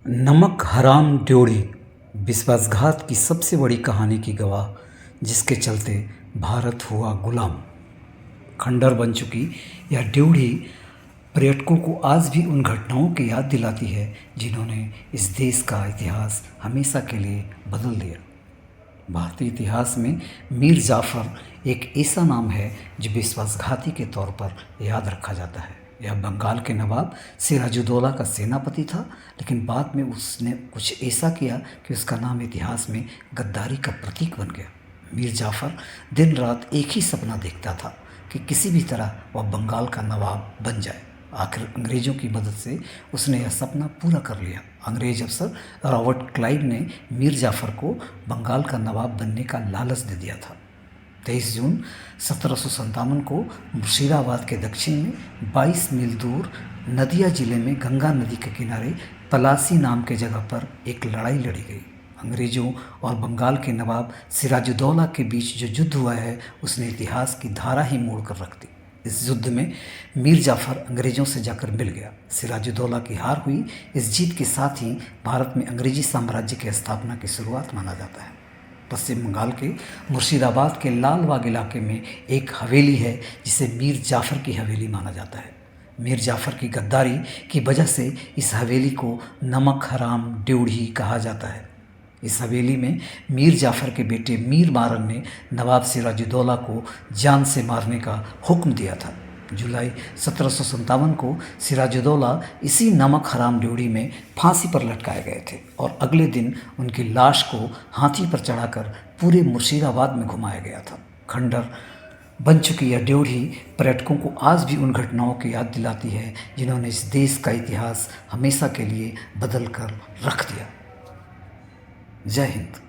नमक हराम ड्योढ़ी विश्वासघात की सबसे बड़ी कहानी की गवाह, जिसके चलते भारत हुआ गुलाम। खंडर बन चुकी यह ड्योढ़ी पर्यटकों को आज भी उन घटनाओं की याद दिलाती है जिन्होंने इस देश का इतिहास हमेशा के लिए बदल दिया। भारतीय इतिहास में मीर जाफ़र एक ऐसा नाम है जो विश्वासघाती के तौर पर याद रखा जाता है। यह बंगाल के नवाब सिराजुद्दौला का सेनापति था, लेकिन बाद में उसने कुछ ऐसा किया कि उसका नाम इतिहास में गद्दारी का प्रतीक बन गया। मीर जाफ़र दिन रात एक ही सपना देखता था कि किसी भी तरह वह बंगाल का नवाब बन जाए। आखिर अंग्रेज़ों की मदद से उसने यह सपना पूरा कर लिया। अंग्रेज अफसर रॉबर्ट क्लाइव ने मीर जाफ़र को बंगाल का नवाब बनने का लालच दे दिया था। 23 जून 1757 को मुर्शिदाबाद के दक्षिण में 22 मील दूर नदिया जिले में गंगा नदी के किनारे पलासी नाम के जगह पर एक लड़ाई लड़ी गई। अंग्रेज़ों और बंगाल के नवाब सिराजुद्दौला के बीच जो युद्ध हुआ है, उसने इतिहास की धारा ही मोड़ कर रख दी। इस युद्ध में मीर जाफ़र अंग्रेज़ों से जाकर मिल गया। सिराजुद्दौला की हार हुई। इस जीत के साथ ही भारत में अंग्रेजी साम्राज्य की स्थापना की शुरुआत माना जाता है। पश्चिम बंगाल के मुर्शिदाबाद के लालबाग इलाके में एक हवेली है जिसे मीर जाफ़र की हवेली माना जाता है। मीर जाफ़र की गद्दारी की वजह से इस हवेली को नमक हराम ड्योढ़ी कहा जाता है। इस हवेली में मीर जाफ़र के बेटे मीर मारन ने नवाब सिराजुद्दौला को जान से मारने का हुक्म दिया था। जुलाई 1757 को सिराजुद्दौला इसी नमक हराम ड्योढ़ी में फांसी पर लटकाए गए थे और अगले दिन उनकी लाश को हाथी पर चढ़ाकर पूरे मुर्शिदाबाद में घुमाया गया था। खंडर बन चुकी यह ड्योढ़ी पर्यटकों को आज भी उन घटनाओं की याद दिलाती है जिन्होंने इस देश का इतिहास हमेशा के लिए बदल कर रख दिया। जय हिंद।